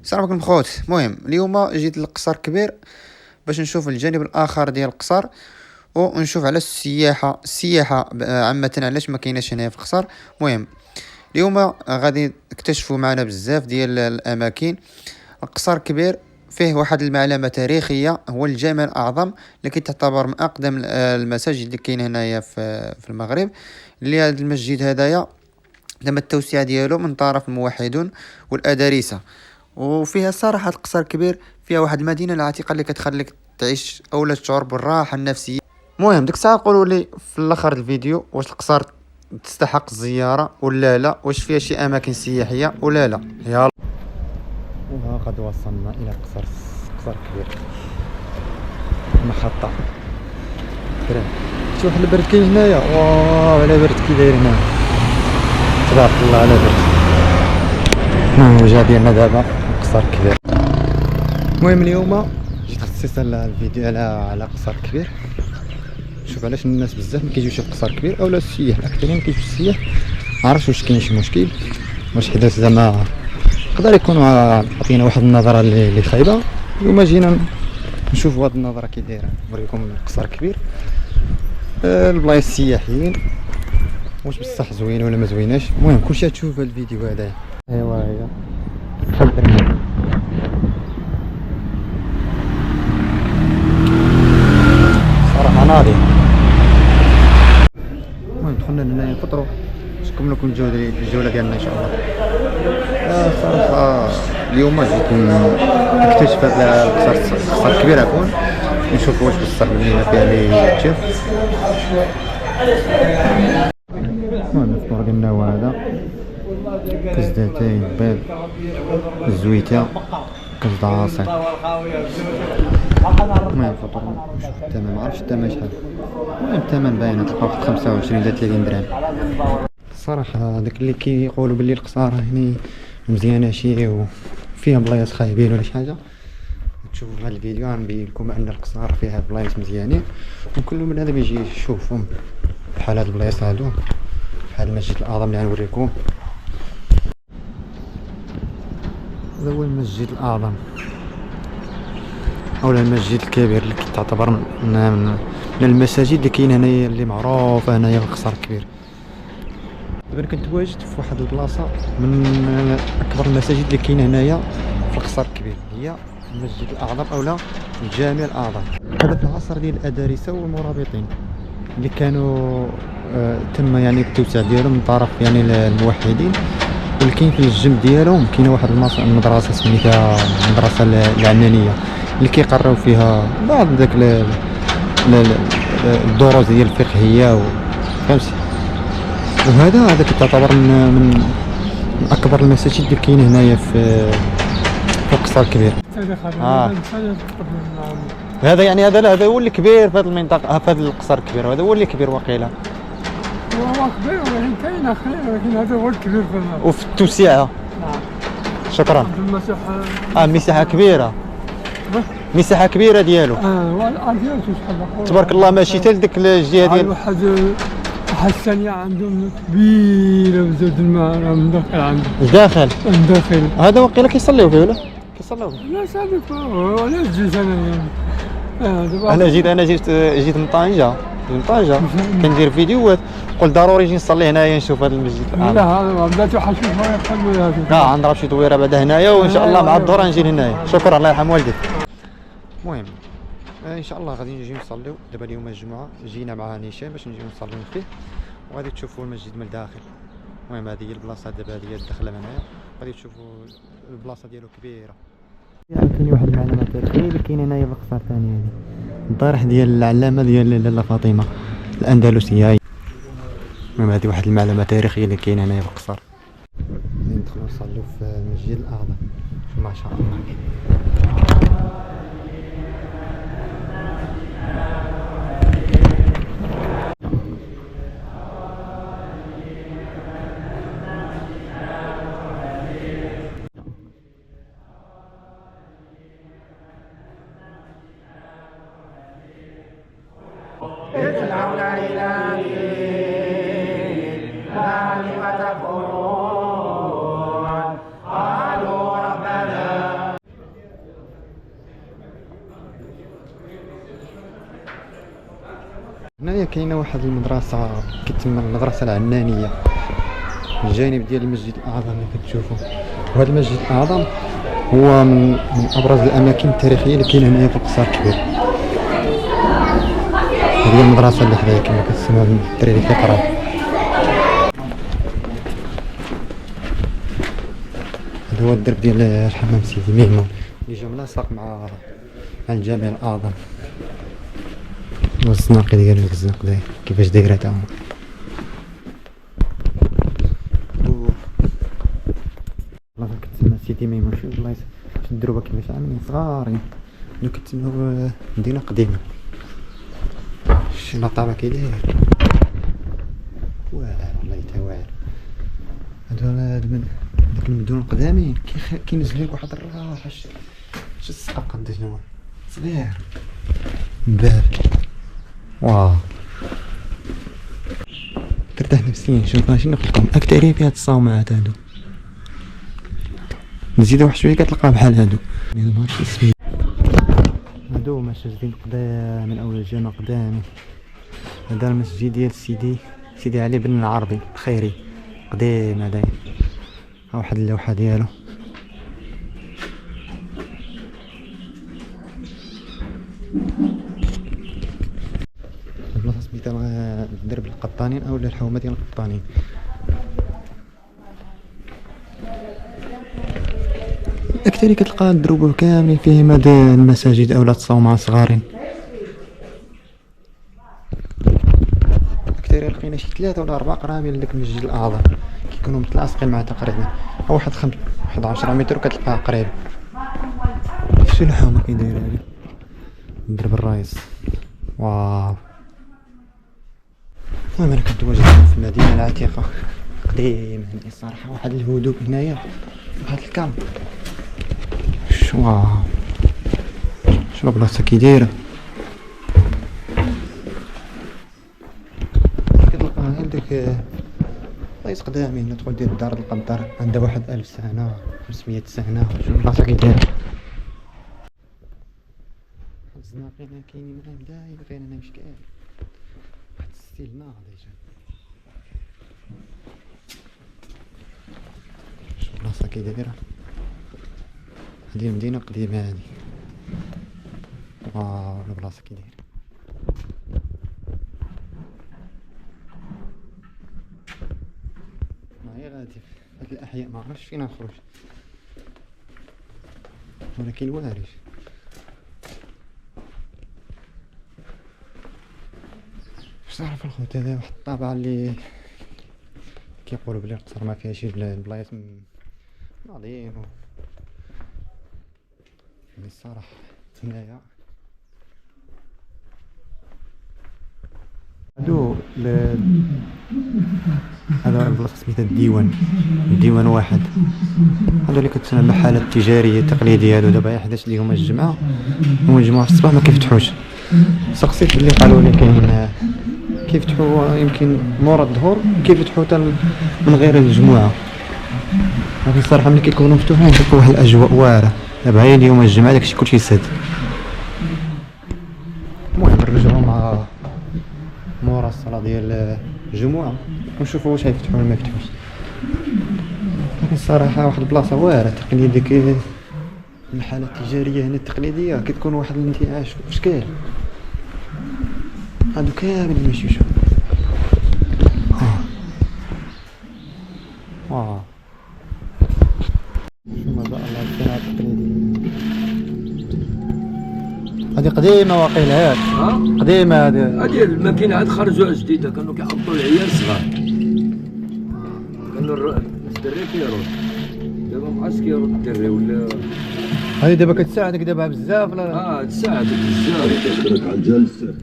السلام عليكم خوت. المهم اليوم جيت للقصر كبير باش نشوف الجانب الاخر ديال القصر، ونشوف على السياحه عامه علاش ما كايناش هنا في القصر. المهم اليوم غادي نكتشفوا معنا بزاف ديال الاماكن. القصر كبير فيه واحد المعلمه تاريخيه، هو الجامع الاعظم اللي كتعتبر من اقدم المساجد اللي كاين هنايا في المغرب. اللي هذا المسجد هدايا تم التوسعه ديالو من طرف الموحدون والادارسه، وفيها صراحة القصر كبير فيها واحد المدينة العتيقة اللي كتخليك تعيش أو تشعر بالراحة النفسية. المهم ديك الساعة قولوا لي في الآخر الفيديو واش القصر تستحق الزيارة ولا لا، واش فيها شي أماكن سياحية ولا لا. يلا وقد وصلنا إلى قصر كبير، محطة كريم. شوف واحد البرد كاين هنايا، واو على برد كي داير هنا، تبارك الله على برد. ها هو جا ديالنا دابا قصر كبير. المهم اليوم جيت خصيصا الفيديو على قصر كبير. شوف علاش الناس بزاف ما كيجيوش لقصر كبير، اولا السياح الاكثرين كيجيو السياح. معرفتش واش كاين شي مشكل، واش حدث زعما يقدر يكون عطينا واحد النظره اللي خايبه. اليوم جينا نشوفوا هاد النظره كي دايره، نوريكم القصر كبير، البلايص السياحيين واش بصح زوينه ولا ما زويناش. المهم كلشي تشوف هاد الفيديو هذايا. ايوا هي صراحة ناضي. المهم دخلنا لهنايا نفطرو باش نكملو لكم الجولة ديالنا ان شاء الله. صراحة اليوم جيت نكتشف هذا القصر الكبير، عفوا نشوفو واش بصح المدينة فيها اللي يتشاف. المهم الفطور ديالنا هو هذا: كزدتين، بيض، الزويته، كزد عصير. المهم الفطور نشوف الثمن، معرفتش الثمن شحال. المهم الثمن باينه تلقى واحد 25 حتى 30 درهم. الصراحه داك اللي كيقولوا باللي القصاره هني مزيانه شي وفيها بلايص خايبين ولا شي حاجه، تشوفوا في هذا الفيديو غنبين لكم ان القصار فيها بلايص مزيانين، وكل من هذا بيجي يشوفهم بحال هاد البلايص هادو، بحال المسجد الاعظم اللي غنوريكم. هذا هو المسجد الاعظم اولا المسجد الكبير اللي تعتبر من المساجد اللي كاين هنايا اللي معروفه هنايا في القصر الكبير. دابا كنت واجد في واحد البلاصه من اكبر المساجد اللي كاين هنايا في القصر الكبير، هي المسجد الاعظم اولا الجامع الاعظم. هذا في العصر ديال الادارسه والمرابطين اللي كانوا تم يعني التوسع ديالهم من طرف يعني الموحدين، واللي كاين في الجنب ديالهم كاينه واحد المدرسه سميتها المدرسه العنانيه اللي كيقراو فيها بعض داك الدروس ديال الفقهيه فهمتي. وهذا كتعتبر من اكبر المساجد اللي كاين هنايا في القصر الكبير. هذا يعني هذا هو اللي كبير في هذه المنطقه، في هذا القصر الكبير، هذا هو اللي كبير وقيله. هو كبير ولكن كاين اخرين، ولكن هذا هو الكبير في وفي التوسعه. شكرا. مساحه كبيره، مساحه كبيره ديالو. ديالو شحال تبارك الله. ماشي حتى لديك الجهه ديال واحد الثانيه عندهم كبيره بزاف الماء من داخل عندهم الداخل. الداخل هذا وقيله كيصليو فيه ولا كيصليو فيه؟ لا صافي. ولا جيت انا جيت من طنجه كندير فيديوهات، قلت ضروري نجي نصلي هنايا نشوف هذا المسجد الأعظم. لا هذا بدات واحد شويه حلوه هذه. غنضرب شي دويره بعد هنايا وان شاء الله مع الظهر نجي لهنايا. شكرا الله يرحم والديك. المهم ان شاء الله غادي نجي نصليو دابا اليوم الجمعه، جينا مع هشام باش نجيو نصليو فيه، وغادي تشوفوا المسجد من الداخل. المهم هذه هي البلاصه دابا هذه الدخله هنايا، غادي تشوفوا البلاصه ديالو كبيره. كاين واحد المعلمه تاريخيه اللي كاين هنايا في القصر ثاني، هذه الضريح ديال العلامه ديال لاله فاطمه الاندلسيه. المهم هذه واحد المعلمه تاريخيه اللي كاين هنايا في القصر. ندخلوا نصليو في المسجد الاعظم ما شاء الله. يدعون إلى ذلك تكفرون قالوا ربنا هنايا كاينه واحد المدرسه كتسمى المدرسه العنانيه الجانب ديال المسجد الاعظم اللي كتشوفوا. وهذا المسجد الاعظم هو من ابرز الاماكن التاريخيه اللي كاينه هنايا في القصر الكبير. هذه المدرسه اللي حدايا كما كتسمى الدراري اللي كيقراو. هذا هو الدرب ديال الحمام سيدي ميمون اللي جا ملاصق مع الجامع الاعظم. والزناقي ديال الزناق كيفاش دايره تا هو. والله كتسمى سيدي ميمون. شوف الله شوف الدروبه كيفاش عاملين صغارين. هادو كتسمى مدينه قديمه. شي مطابع كي داير واعر والله تا واعر. هادو من داك المدن القدامين كينزل لك واحد الراحه. شي السقاق عندي شنو صغير باب. واو ترتاح نفسيا. شوف ماشي نخلقهم اكثريه في هاد الصومعات هادو. نزيدو واحد شويه كتلقى بحال هادو. ماشي سميت هادو مساجدين قدام من اول الجامع قدامي. هذا المسجد ديال سيدي علي بن العربي الخيري قديم. هذا ها واحد اللوحه ديالو. البلاصه سميتها درب القطانين او الحومه ديال القطانين. اكثر كتلقى الدروب كاملين فيهم هاد المساجد اولا الصومعه صغارين. اكثر لقينا شي 3 ولا 4 قراميل لداك المسجد الاعظم كيكونوا متلاصقين معاه تقريبا. او واحد 10 متر وكتلقاه قريب. شي الحومه كي دايره هادي الدرب الرايس. واو المهم انا كنت واجد في المدينه العتيقه قديمه هنا الصراحه. واحد الهدوء هنايا واحد الكام. واو شنو بلاصه كي دايره. كتلقى عندك بلايص قدامين تدخل ديال دار القدر عندها واحد 1000 سنه 500 سنه. شوف البلاصه كي دايره. الزناقين كاينين دايرين هنا مشكال واحد الستيل ناضي. شوف البلاصه كي دايره. هادي المدينه قديمه هادي. واو البلاصه كي دايره. معايا غادي في هاد الاحياء ما عرفتش فين نخرج ولكن وارش. واش تعرف الخوت هذا واحد الطابعه اللي كيقولوا بلي القصر ما فيها شي البلايص ناضيين يعني الصراحه هنايا. هذا البلاصه سميتها الديوان واحد. هادو اللي كتسمى المحلات التجاريه التقليديه. هادو دابا حداش اليوم الجمعه هما الجمعه في الصباح ما كيفتحوش. سقسيت اللي قالوا لي كاين كيفتحوا يمكن مورا الظهر كيفتحوا حتى من غير الجمعه. ولكن الصراحه ملي كيكونوا مفتوحين كتكون واحد الاجواء واعره. دابا هي اليوم الجمعه داكشي كلشي سد. المهم نرجعوا مع مورا الصلاه ديال الجمعه ونشوفوا واش غيفتحوا ولا ما يفتحوش. لكن الصراحه واحد البلاصه واعره تقنيه. ديك المحلات التجاريه هنا التقليديه كتكون واحد الانتعاش واشكال. هادو كاملين ماشي شوف. واو شو ما شاء الله الصناعه التقليديه هادي قديمه واقيلا. ياك قديمه هادي الماكينه عاد خرجوها جديده. كانوا كيحطوا العيال صغار كانوا الدري كيرد. دابا مابقاش كيرد الدري ولا. هادي دابا كتساعدك دابا بزاف ولا؟ تساعدك بزاف. كتخرج على الجلسه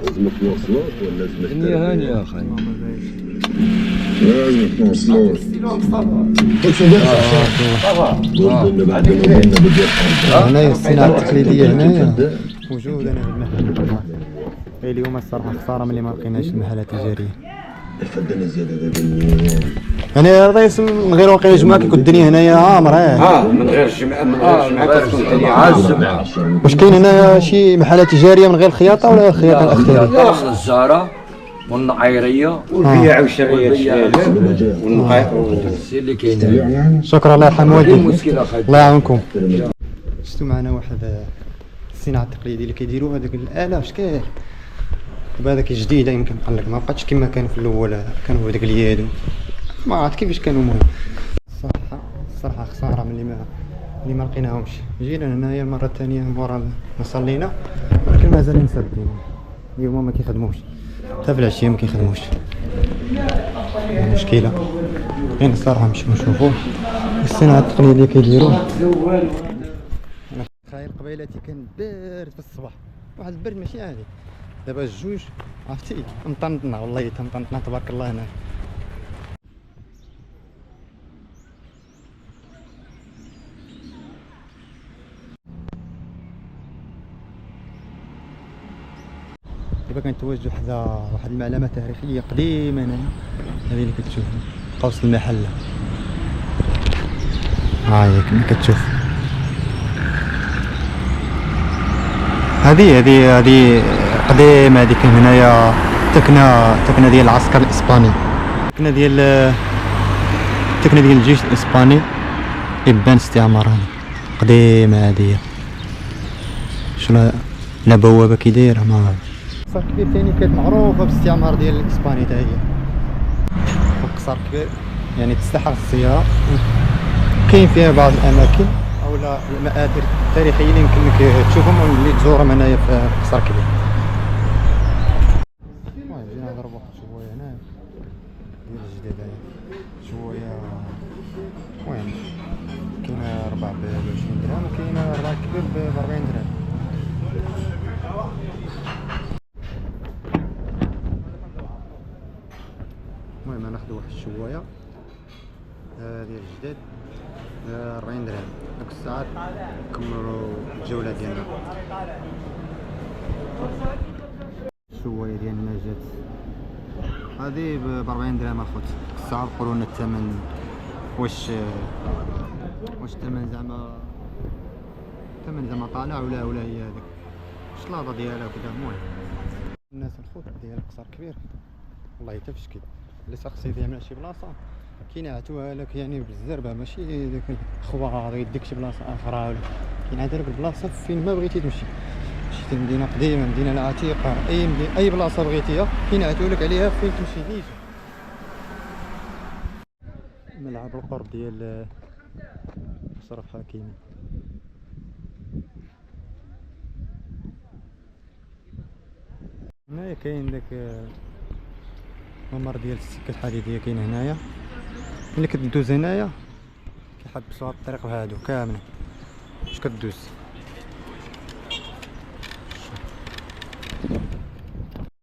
لازمك مواصلات ولا لازمك الدنيا هانيه اخي. لازمك مواصلات. هنايا الصناعه التقليديه هنايا موجوده هنا في المحل. اليوم الصراحه خساره ملي ما لقيناش المحلات التجاريه. الفدان زياده دابا يعني رئيس من غير واقع جمعة كيكون الدنيا هنايا عامرة. من غير الجمعة كتكون الدنيا عازمة. واش كاين هنايا شي محلات تجارية من غير الخياطة ولا الخياطة الأخيرة؟ طرف الزهرة والنعيرية والبيع والشرية السي اللي كاين. شكرا الله يرحم والديك. المشكلة خايب. الله يعاونكم. شفتوا معنا واحد الصناعة التقليدية اللي كيديروا هذاك الآلة واش كاين؟ دابا هذاك جديدة يمكن قال لك ما بقاتش كما كان في الأول، كانوا هذاك اليد ما عرفت كيفاش كانوا. المهم الصراحة خسارة ملي ما لقيناهمش. جينا هنايا المرة الثانية مورا ما صلينا ولكن مازالين مسدين. اليوم ما كيخدموش حتى في العشية ما كيخدموش. مشكلة كاين الصراحة نمشيو نشوفو الصناعة التقليدية اللي كيديروا. تخيل قبيلاتي كان بارد في الصباح، واحد البرد ماشي عادي. دابا الجوج عرفتي مطنطنا والله تمطنطنا تبارك الله هنا. دابا كنتواجدوا حدا واحد المعلمة تاريخية قديمة هنايا، هذه اللي كتشوف قوس المحلة. هاهي كما كتشوف هذه قديمة. هذه كان هنايا تكنة ديال العسكر الإسباني، تكنة ديال الجيش الإسباني إبان استعمار. هذه قديمة هذه. شنو لا بوابة كي دايرة ما عرفت. قصر كبير ثاني كانت معروفة بالاستعمار ديال الإسباني حتى هي. قصر كبير يعني تستحق السيارة. كاين فيها بعض الأماكن أو المآثر التاريخية اللي يمكنك تشوفهم واللي تزورهم هنايا في قصر كبير. المهم جينا نضرب واحد شوية هنا ديال الجديد شوية. المهم كاينة ربع ب20 درهم وكاينة ربع كبير ب40 درهم. المهم ناخدو واحد الشوايه ديال الجداد 40 درهم. ديك الساعات نكملو الجوله ديالنا. الشوايه ديالنا جات هذه ب 40 درهم اخوت. ديك الساعه قولوا لنا الثمن واش الثمن زعما طالع ولا هي هذيك الشلاضه ديالها وكذا. المهم الناس الخوت ديال قصر كبير والله حتى في شكل اللي شخصي يعمل شي بلاصه كينعتوها لك يعني بالزربه، ماشي داك الخوار يديك شي بلاصه اخرى ولا كينعتوا لك البلاصه فين ما بغيتي تمشي. مشيتي لمدينه قديمه، مدينه العتيقه، اي بلاصه بغيتيها كينعتوا لك عليها فين تمشي. ديجا ملعب القرب ديال مصرف حكيمي. هنايا كاين داك ممر ديال السكه الحديديه كاين هنايا. ملي كدوز هنايا كيحبسوا هاد الطريق بهادو كامله باش كدوز.